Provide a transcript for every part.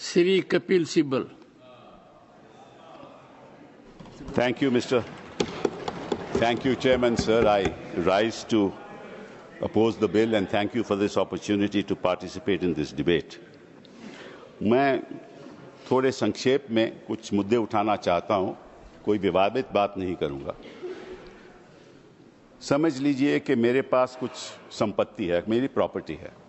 Sri Kapil Sibal. Thank you, Chairman, sir. I rise to oppose the bill and thank you for this opportunity to participate in this debate. मैं थोड़े संक्षेप में कुछ मुद्दे उठाना चाहता हूं, कोई विवादित बात नहीं करूंगा। समझ लीजिए कि मेरे पास कुछ संपत्ति है, मेरी प्रॉपर्टी है।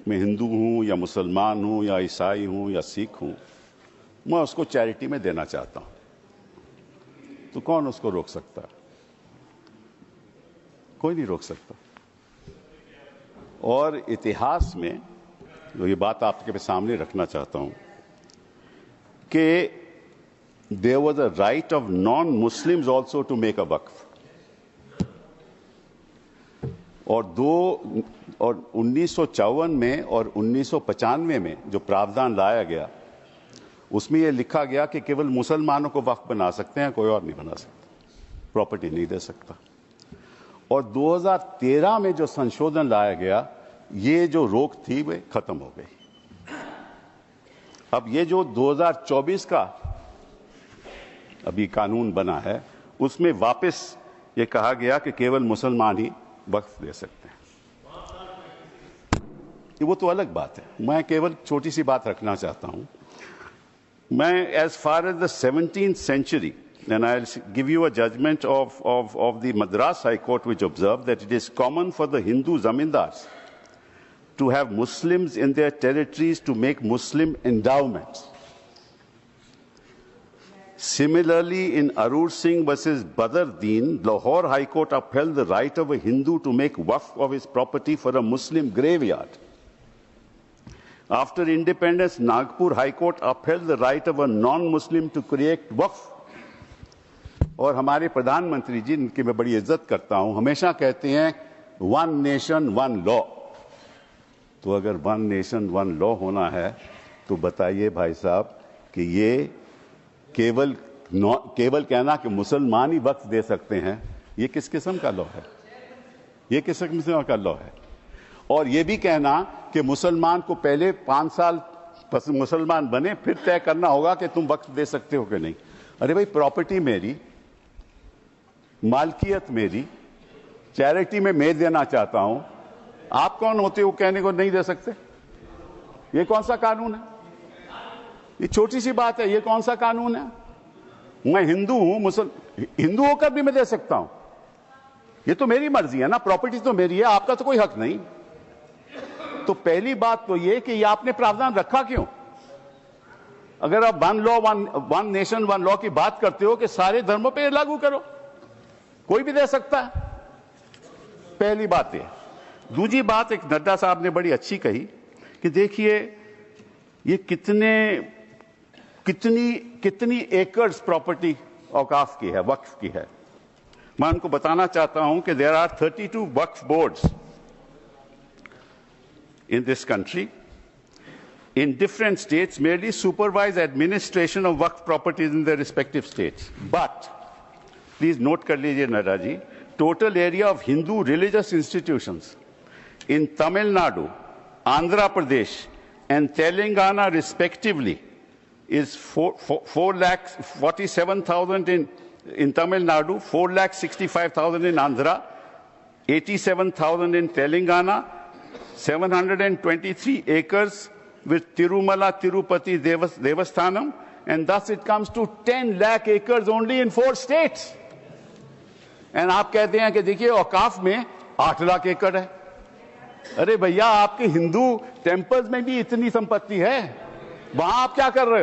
मैं हिंदू हूं या मुसलमान हूं या ईसाई हूं या सिख हूं, मैं उसको चैरिटी में देना चाहता हूं, तो कौन उसको रोक सकता है? कोई नहीं रोक सकता। और इतिहास में तो ये बात आपके सामने रखना चाहता हूं कि there was a right of non Muslims also to make a waqf. और 1954 में और 1995 में जो प्रावधान लाया गया, उसमें यह लिखा गया कि केवल मुसलमानों को वक्फ बना सकते हैं, कोई और नहीं बना सकता, प्रॉपर्टी नहीं दे सकता। और 2013 में जो संशोधन लाया गया, ये जो रोक थी वे खत्म हो गई। अब ये जो 2024 का अभी कानून बना है, उसमें वापस ये कहा गया कि केवल मुसलमान ही वक्फ दे सकते हैं। वो तो अलग बात है, मैं केवल छोटी सी बात रखना चाहता हूं। मैं as far as the 17th century, and I'll give you a judgment of the Madras High Court, which observed that it is common for the Hindu zamindars to have Muslims in their territories to make Muslim endowments. Similarly, in Arur Singh versus Badr Deen, Lahore High Court upheld the right of a Hindu to make waqf of his property for a Muslim graveyard. After independence, Nagpur High Court upheld the right of a non-Muslim to create waqf. और हमारे प्रधानमंत्री जी, इनकी मैं बड़ी इज्जत करता हूं, हमेशा कहते हैं वन नेशन वन लॉ। तो अगर वन नेशन वन लॉ होना है, तो बताइए भाई साहब कि ये केवल कहना कि मुसलमान ही वक्फ दे सकते हैं, ये किस किस्म का लॉ है? ये किस किस्म का लॉ है? और ये भी कहना कि मुसलमान को पहले 5 साल मुसलमान बने, फिर तय करना होगा कि तुम वक्फ दे सकते हो कि नहीं। अरे भाई, प्रॉपर्टी मेरी, मालकियत मेरी, चैरिटी में मैं देना चाहता हूं, आप कौन होते हो कहने को नहीं दे सकते? ये कौन सा कानून है? ये छोटी सी बात है, ये कौन सा कानून है? मैं हिंदू हूं, हिंदू होकर भी मैं दे सकता हूं। ये तो मेरी मर्जी है ना, प्रॉपर्टी तो मेरी है, आपका तो कोई हक नहीं। तो पहली बात तो ये कि ये आपने प्रावधान रखा क्यों? अगर आप वन नेशन वन लॉ की बात करते हो कि सारे धर्मों पे लागू करो, कोई भी दे सकता है। पहली बात है। दूसरी बात, एक नड्डा साहब ने बड़ी अच्छी कही कि देखिए ये कितनी एकर्स प्रॉपर्टी औकाफ की है, वक्फ की है। मैं उनको बताना चाहता हूं कि there are 32 Waqf boards in this country in different states merely supervise administration of waqf properties in their respective states. But please note kar lijiye Nada ji, total area of Hindu religious institutions in Tamil Nadu, Andhra Pradesh and Telangana respectively is 4,47,000 in Tamil Nadu, 4,65,000 in Andhra, 87,000 in Telangana, 723 acres with Tirumala Tirupati Devasthanam, and thus it comes to 10 lakh acres only in 4 states. And आप कहते हैं कि देखिए औकाफ में 8 लाख एकड़ है। अरे भैया, आपके हिंदू टेम्पल्स में भी इतनी संपत्ति है, वहां आप क्या कर रहे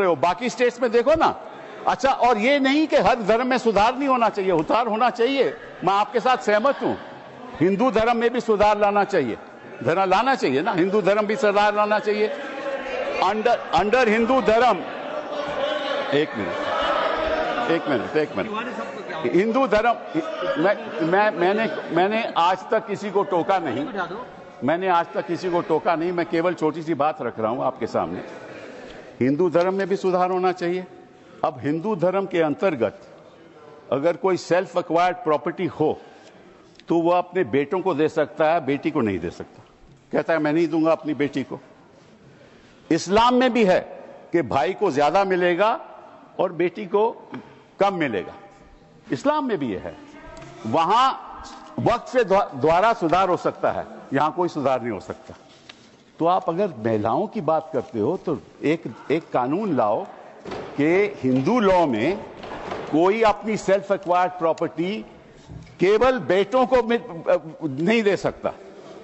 हो? बाकी स्टेट्स में देखो ना। अच्छा, और ये नहीं कि हर धर्म में सुधार नहीं होना चाहिए, उतार होना चाहिए, मैं आपके साथ सहमत हूं। हिंदू धर्म में भी सुधार लाना चाहिए, लाना चाहिए ना, हिंदू धर्म भी सुधार लाना चाहिए। अंडर हिंदू धर्म, एक मिनट, हिंदू धर्म, मैंने आज तक किसी को टोका नहीं, मैं केवल छोटी सी बात रख रहा हूं आपके सामने। हिंदू धर्म में भी सुधार होना चाहिए। अब हिंदू धर्म के अंतर्गत अगर कोई सेल्फ एक्वायर्ड प्रॉपर्टी हो, तो वह अपने बेटों को दे सकता है, बेटी को नहीं दे सकता। कहता है मैं नहीं दूंगा अपनी बेटी को। इस्लाम में भी है कि भाई को ज्यादा मिलेगा और बेटी को कम मिलेगा, इस्लाम में भी यह है। वहां वक्त से द्वारा सुधार हो सकता है, यहां कोई सुधार नहीं हो सकता। तो आप अगर महिलाओं की बात करते हो तो एक कानून लाओ कि हिंदू लॉ में कोई अपनी सेल्फ एक्वायर्ड प्रॉपर्टी केवल बेटों को नहीं दे सकता,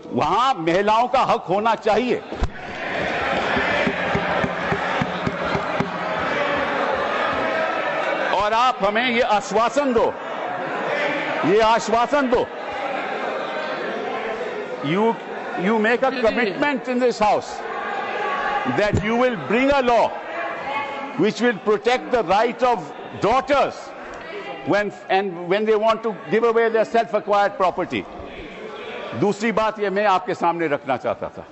वहां महिलाओं का हक होना चाहिए। और आप हमें ये आश्वासन दो, you make a commitment in this house that you will bring a law which will protect the right of daughters when they want to give away their self-acquired property. दूसरी बात ये मैं आपके सामने रखना चाहता था।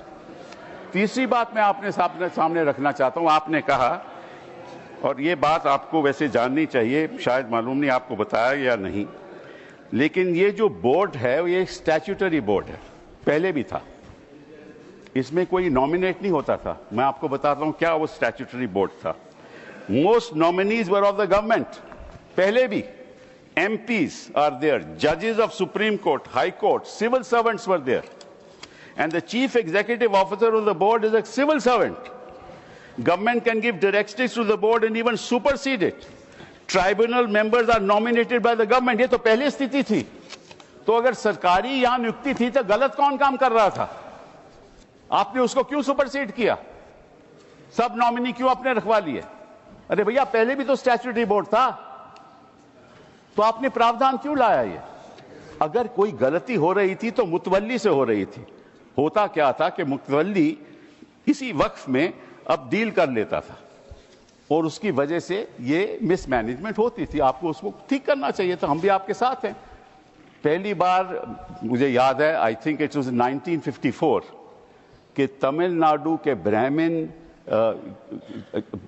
तीसरी बात मैं आपने सामने रखना चाहता हूं। आपने कहा, और ये बात आपको वैसे जाननी चाहिए, शायद मालूम नहीं आपको बताया या नहीं, लेकिन ये जो बोर्ड है ये एक स्टैट्यूटरी बोर्ड है, पहले भी था। इसमें कोई नॉमिनेट नहीं होता था। मैं आपको बताता हूं क्या वो स्टैट्यूटरी बोर्ड था। Most nominees were of the government, पहले भी। MPs are there, judges of Supreme Court, High Court, civil servants were there, and the chief executive officer of the board is a civil servant. Government can give directives to the board and even supersede it. Tribunal members are nominated by the government. ये तो पहले स्थिति थी। तो अगर सरकारी यहां नियुक्ति थी तो गलत कौन काम कर रहा था? आपने उसको क्यों सुपरसीड किया? सब नॉमिनी क्यों आपने रखवा लिए? अरे भैया, पहले भी तो स्टैट्यूटरी बोर्ड था, तो आपने प्रावधान क्यों लाया? ये अगर कोई गलती हो रही थी तो मुतवल्ली से हो रही थी। होता क्या था कि मुतवल्ली इसी वक्फ में अब डील कर लेता था और उसकी वजह से ये मिसमैनेजमेंट होती थी। आपको उसको ठीक करना चाहिए था। हम भी आपके साथ हैं। पहली बार मुझे याद है, आई थिंक इट वाज 1954, कि तमिलनाडु के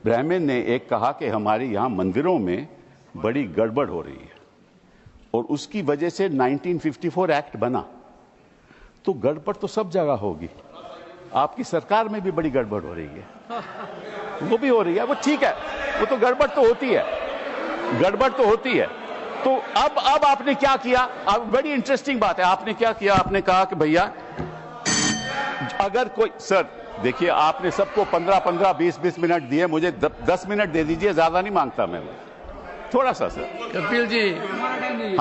ब्राह्मण ने एक कहा कि हमारे यहाँ मंदिरों में बड़ी गड़बड़ हो रही है, और उसकी वजह से 1954 एक्ट बना। तो गड़बड़ तो सब जगह होगी, आपकी सरकार में भी बड़ी गड़बड़ हो रही है, वो भी हो रही है, वो ठीक है, वो तो गड़बड़ तो होती है, गड़बड़ तो होती है। तो अब आपने क्या किया? अब बड़ी इंटरेस्टिंग बात है, आपने क्या किया? आपने कहा कि भैया अगर कोई, सर देखिए, आपने सबको 15-15, 20-20 मिनट दिए, मुझे 10 मिनट दे दीजिए, ज्यादा नहीं मांगता मैं, थोड़ा सा। सर कपिल जी,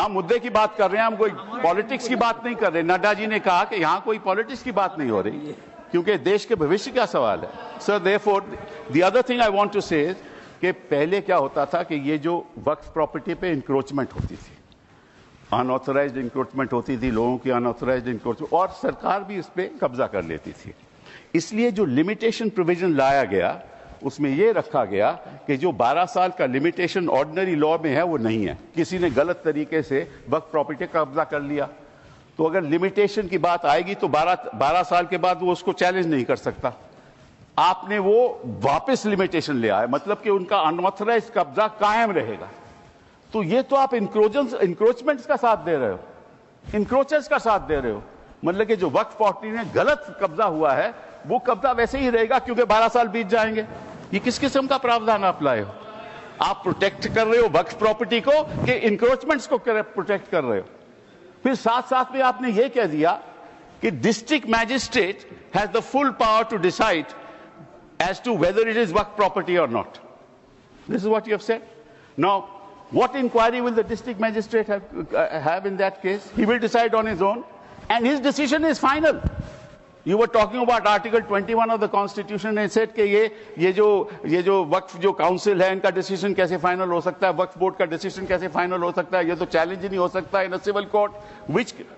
हम मुद्दे की बात कर रहे हैं, हम कोई पॉलिटिक्स की बात नहीं कर रहे। नड्डा जी ने कहा कि यहां कोई पॉलिटिक्स की बात नहीं हो रही, क्योंकि देश के भविष्य का सवाल है। Sir therefore the other thing I want to say कि पहले क्या होता था कि ये जो वक्फ प्रॉपर्टी पे इंक्रोचमेंट होती थी, अनऑथराइज्ड इंक्रोचमेंट होती थी, लोगों की अनऑथराइज्ड इंक्रोचमेंट, और सरकार भी इस पे कब्जा कर लेती थी। इसलिए जो लिमिटेशन प्रोविजन लाया गया, उसमें यह रखा गया कि जो 12 साल का लिमिटेशन ऑर्डिनरी लॉ में है वो नहीं है। किसी ने गलत तरीके से वक्फ प्रॉपर्टी का कब्जा कर लिया, तो अगर लिमिटेशन की बात आएगी तो 12 साल के बाद वो उसको चैलेंज नहीं कर सकता। आपने वो वापस लिमिटेशन ले आए, मतलब कि उनका अनऑथराइज्ड कब्जा कायम रहेगा। तो ये तो आप इंक्रोचमेंट्स का साथ दे रहे हो, इंक्रोचर्स का साथ दे रहे हो। मतलब कि जो वक्फ प्रॉपर्टी में गलत कब्जा हुआ है वो कब्जा वैसे ही रहेगा, क्योंकि 12 साल बीत जाएंगे। ये किस किस्म का प्रावधान आप लाए हो? आप प्रोटेक्ट कर रहे हो वक्फ प्रॉपर्टी को कि इंक्रोचमेंट्स को प्रोटेक्ट कर रहे हो? फिर साथ साथ में आपने ये कह दिया कि district magistrate has the full power to decide as to whether it is waqf property or not. This is what you have said. Now, what inquiry will the district magistrate have in that case? He will decide on his own, and his decision is final. You were talking about Article 21 of the Constitution and said कि ये जो वक्फ जो council है, इनका decision कैसे final हो सकता है, वक्फ बोर्ड का डिसीजन कैसे फाइनल हो सकता है, ये तो चैलेंज ही नहीं हो सकता in a civil court.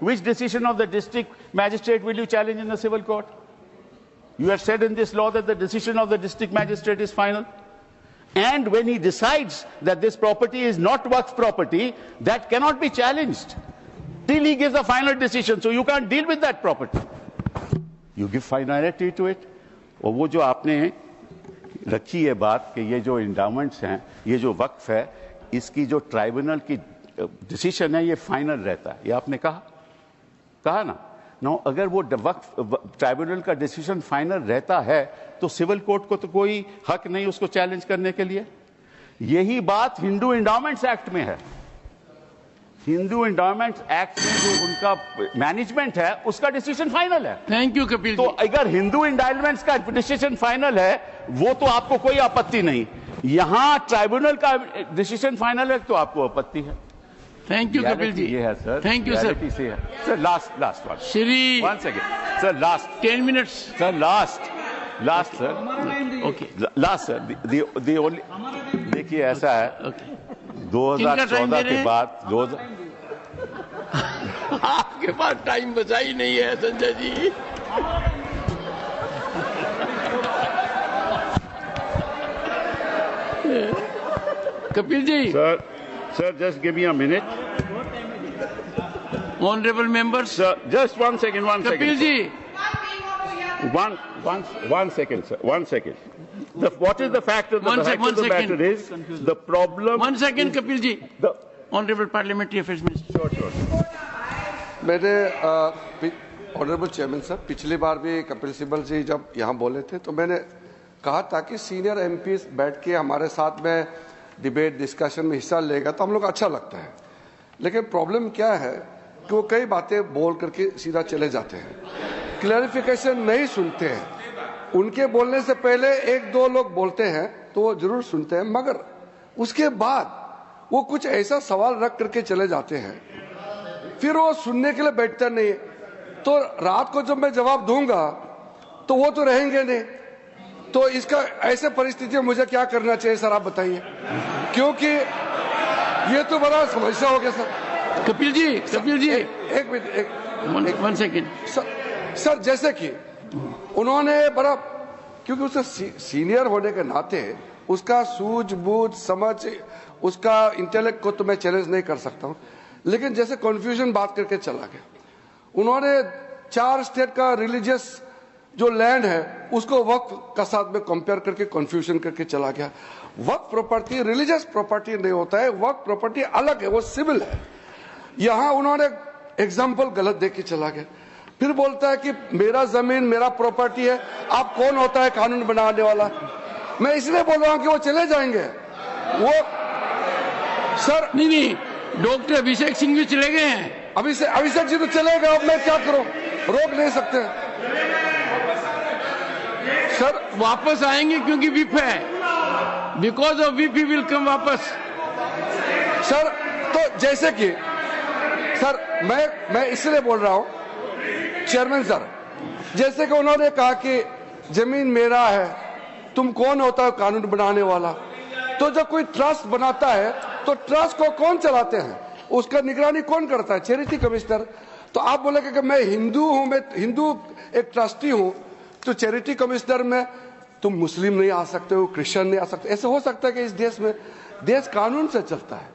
Which decision of the district magistrate will you challenge in the civil court? You have said in this law that the decision of the district magistrate is final. And when he decides that this property is not waqf property, that cannot be challenged till he gives a final decision. So you can't deal with that property. You give finality to it. और वो जो आपने रखी है बात कि ये जो इंडाउमेंट्स हैं, ये जो वक्फ है, इसकी जो ट्राइब्यूनल की डिसीजन है ये फाइनल रहता है, ये आपने कहा ना। नो, अगर वो वक्फ ट्राइब्यूनल का डिसीजन फाइनल रहता है तो सिविल कोर्ट को तो कोई हक नहीं उसको चैलेंज करने के लिए। यही बात हिंदू एंडाउमेंट्स एक्ट में है। हिंदू एंडाउमेंट्स एक्ट में जो उनका मैनेजमेंट है उसका डिसीजन फाइनल है। थैंक यू कपिल तो जी। अगर हिंदू एंडाउमेंट्स का डिसीजन फाइनल है वो तो आपको कोई आपत्ति नहीं, यहां ट्राइब्यूनल का डिसीजन फाइनल है तो आपको आपत्ति है। Thank you Kapil ji. ये है सर, थैंक यू सर। से है sir. Last one Shri 1 second sir, last 10 minutes sir, last sir, okay last sir, the only, देखिए ऐसा है, ओके 2014 के बाद आपके पास टाइम बचा ही नहीं है Sanjay ji. Kapil ji. Sir just give me a minute. Honourable members. Sir just 1 second Kapil ji. One second, sir. 1 second. What is the fact of the matter is the problem. 1 second, Kapil ji. The Honorable Parliamentary Affairs Minister. Sure. मैंने honourable chairman साहब, पिछली बार भी कपिल सिब्बल जी जब यहाँ बोले थे तो मैंने कहा था कि सीनियर एमपी बैठ के हमारे साथ में डिबेट डिस्कशन में हिस्सा लेगा तो हम लोग अच्छा लगता है। लेकिन प्रॉब्लम क्या है कि वो कई बातें बोल करके सीधा चले जाते हैं, क्लैरिफिकेशन नहीं सुनते हैं। उनके बोलने से पहले 1-2 लोग बोलते हैं तो वो जरूर सुनते हैं, मगर उसके बाद वो कुछ ऐसा सवाल रख करके चले जाते हैं, फिर वो सुनने के लिए बैठते नहीं। तो रात को जब मैं जवाब दूंगा तो वो तो रहेंगे नहीं। तो इसका ऐसे परिस्थिति में मुझे क्या करना चाहिए सर, आप बताइए, क्योंकि ये तो बड़ा समस्या हो गया सर। कपिल जी एक मिनट, 1 सेकेंड सर, जैसे कि उन्होंने बड़ा, क्योंकि उससे सीनियर होने के नाते उसका सूझबूझ समझ, उसका इंटेलेक्ट को तो मैं चैलेंज नहीं कर सकता हूँ, लेकिन जैसे कन्फ्यूजन बात करके चला गया। उन्होंने 4 स्टेट का रिलीजियस जो लैंड है उसको वक्फ का साथ में कंपेयर करके कन्फ्यूजन करके चला गया। वक्फ प्रॉपर्टी रिलीजियस प्रॉपर्टी नहीं होता है, वक्फ प्रॉपर्टी अलग है, वो सिविल है। यहाँ उन्होंने एग्जाम्पल गलत देख के चला गया। फिर बोलता है कि मेरा जमीन मेरा प्रॉपर्टी है, आप कौन होता है कानून बनाने वाला। मैं इसलिए बोल रहा हूं कि वो चले जाएंगे। वो सर नहीं, डॉक्टर अभिषेक सिंह भी चले गए हैं। अभिषेक जी तो चले गए, अब मैं क्या करूं, रोक नहीं सकते सर। वापस आएंगे क्योंकि विप है, because of whip he will come वापस सर। तो जैसे कि सर मैं इसलिए बोल रहा हूं चेयरमैन सर, जैसे कि उन्होंने कहा कि जमीन मेरा है, तुम कौन होता है कानून बनाने वाला। तो जब कोई ट्रस्ट बनाता है तो ट्रस्ट को कौन चलाते हैं, उसका निगरानी कौन करता है, चैरिटी कमिश्नर। तो आप बोलेंगे कि मैं हिंदू हूं, मैं हिंदू एक ट्रस्टी हूं, तो चैरिटी कमिश्नर में तुम मुस्लिम नहीं आ सकते हो, क्रिश्चियन नहीं आ सकते। ऐसे हो सकता है कि इस देश में देश कानून से चलता है।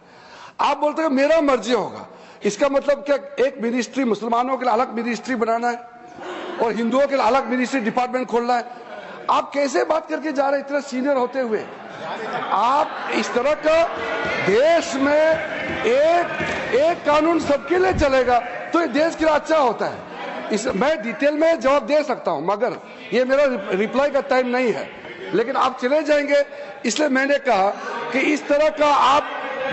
आप बोलते हैं मेरा मर्जी होगा, इसका मतलब क्या एक मिनिस्ट्री मुसलमानों के लिए अलग मिनिस्ट्री बनाना है और हिंदुओं के लिए अलग मिनिस्ट्री डिपार्टमेंट खोलना है। आप कैसे बात करके जा रहे हैं इतने सीनियर होते हुए। आप इस तरह का देश में एक कानून सबके लिए चलेगा तो ये देश के लिए अच्छा होता है। मैं डिटेल में जवाब दे सकता हूं, मगर ये मेरा रिप्लाई का टाइम नहीं है। लेकिन आप चले जाएंगे, इसलिए मैंने कहा कि इस तरह का आप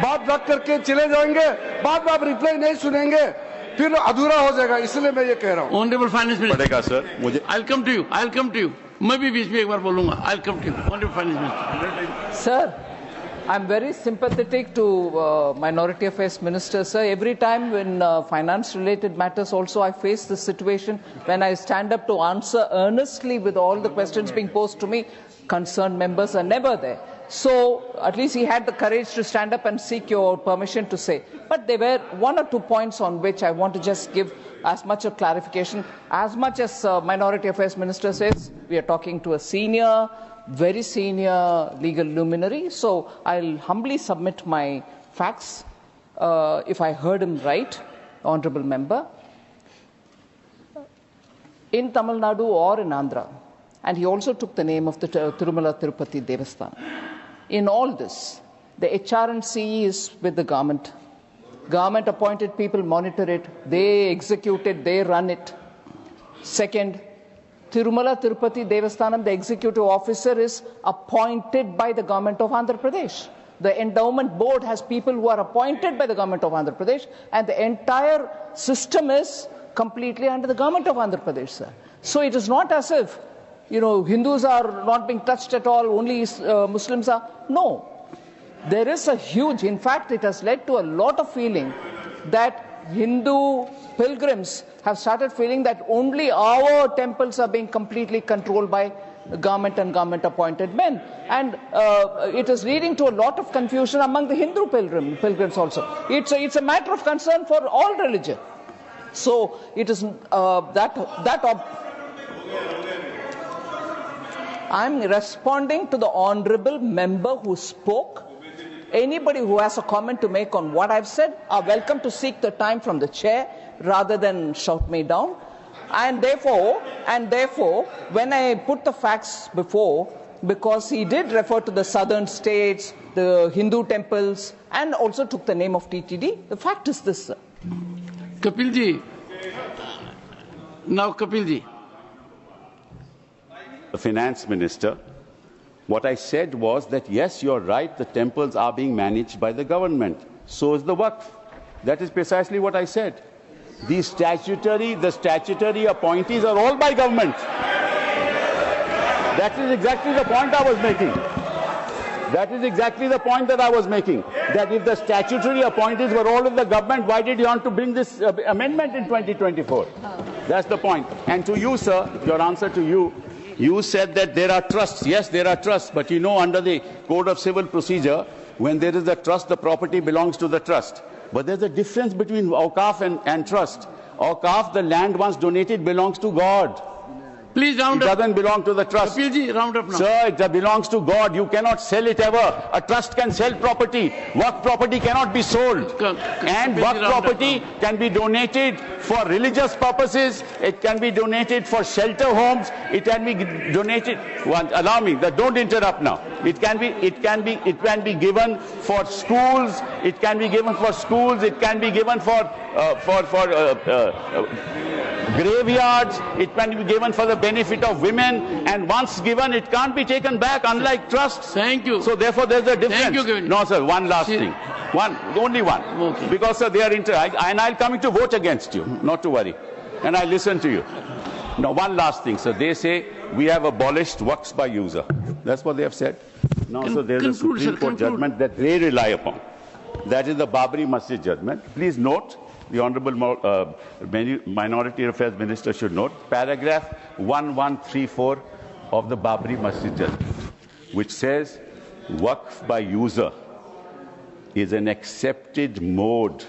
बात रख करके चले जाएंगे, बाद में आप रिप्लाई नहीं सुनेंगे, फिर अधूरा हो जाएगा। इसलिए मैं ये कह रहा हूँ। ऑनरेबल फाइनेंस मिनिस्टर पड़ेगा सर मुझे। I come to you. मैं भी बीच में एक बार बोलूंगा। I come to you honourable finance minister. Sir, I'm very sympathetic to Minority Affairs Minister, sir. Every time when finance-related matters also, I face this situation when I stand up to answer earnestly with all the questions being posed to me, concerned members are never there. So at least he had the courage to stand up and seek your permission to say. But there were 1 or 2 points on which I want to just give as much of clarification. As much as Minority Affairs Minister says, we are talking to a senior, very senior legal luminary. So I'll humbly submit my facts, if I heard him right, honorable member. In Tamil Nadu or in Andhra, and he also took the name of the Tirumala Tirupati Devasthanam. In all this, the HR&CE is with the government. Government appointed people monitor it, they execute it, they run it. Second, Tirumala Tirupati Devasthanam, the executive officer, is appointed by the government of Andhra Pradesh. The endowment board has people who are appointed by the government of Andhra Pradesh, and the entire system is completely under the government of Andhra Pradesh, sir. So it is not as if, Hindus are not being touched at all, only Muslims are. No. There is a huge, in fact, it has led to a lot of feeling that Hindu pilgrims have started feeling that only our temples are being completely controlled by government and government-appointed men. And it is leading to a lot of confusion among the Hindu pilgrims also. It's a matter of concern for all religion. So it is I'm responding to the honorable member who spoke. Anybody who has a comment to make on what I've said are welcome to seek the time from the chair rather than shout me down. And therefore, when I put the facts before, because he did refer to the southern states, the Hindu temples, and also took the name of TTD, the fact is this, sir. Kapilji. Now, Kapilji. The finance minister, what I said was that, yes, you're right, the temples are being managed by the government. So is the Waqf. That is precisely what I said. The statutory appointees are all by government. That is exactly the point I was making. That is exactly the point that I was making. That if the statutory appointees were all of the government, why did you want to bring this amendment in 2024? That's the point. And to you, sir, your answer to you, you said that there are trusts. Yes, there are trusts. But under the Code of Civil Procedure, when there is a trust, the property belongs to the trust. But there's a difference between Awqaf and trust. Awqaf, the land once donated, belongs to God. Please round up. It doesn't belong to the trust. Kapilji, round up now. Sir, it belongs to God. You cannot sell it ever. A trust can sell property. Waqf property cannot be sold. And Waqf property can be donated for religious purposes. It can be donated for shelter homes. It can be donated. Allow me. Don't interrupt now. It can be given for schools. It can be given for schools. It can be given for graveyards. It can be given for the benefit of women, and once given, it can't be taken back, unlike trusts. Thank you. So therefore, there's a difference. Thank you, Kevin. No, sir, one last thing. Only one. Okay. Because, sir, they are and I'll come to vote against you, not to worry. And I listen to you. Now, one last thing, sir. They say we have abolished Waqfs by user. That's what they have said. Now, so there's a Supreme Court judgment that they rely upon. That is the Babri Masjid judgment. Please note, the Honourable Minority Affairs Minister should note, paragraph 1134 of the Babri Masjid judgment, which says Waqf by user is an accepted mode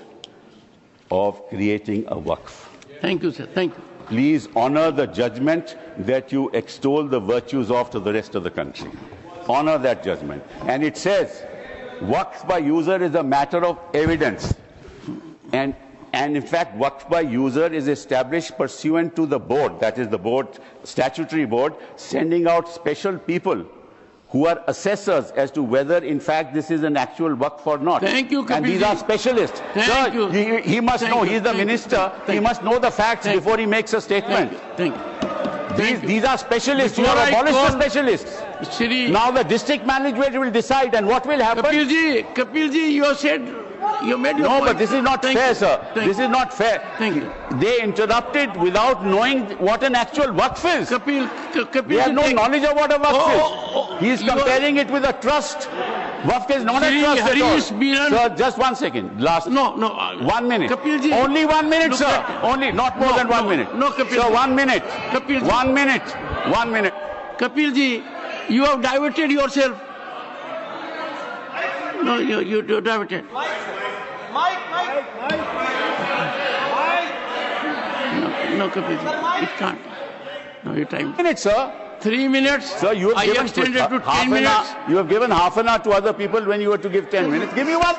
of creating a Waqf. Thank you, sir. Thank you. Please honour the judgment that you extol the virtues of to the rest of the country. Honour that judgment. And it says Waqf by user is a matter of evidence. And in fact, Waqf by user is established pursuant to the board, that is the board, statutory board, sending out special people who are assessors as to whether, in fact, this is an actual Waqf or not. Thank you, Kapilji. And these are specialists. Thank you. He must know. He's the minister. He must know the facts before he makes a statement. Thank you. These are specialists. You have abolished the specialists. Shri, now the district management will decide, and what will happen? Kapilji, you said, you made your point. No, but this is not fair, sir. This is not fair. Thank you. They interrupted without knowing what an actual Waqf is. Kapilji, they have no knowledge of what a Waqf is. He is comparing it with a trust. Waqf is not a trust at all. Sir, just 1 second. Last. No. 1 minute. Kapilji. Only 1 minute, sir. Only, not more than 1 minute. No, Kapilji. Sir, 1 minute. Kapilji. 1 minute. 1 minute. Kapilji, you have diverted yourself. No, you diverted. Mike. No, Kapilji, it can't. No, your time. 1 minute, sir. 3 minutes. Sir, you have given extended to 10 minutes. You have given half an hour to other people when you were to give 10 minutes. Give me one.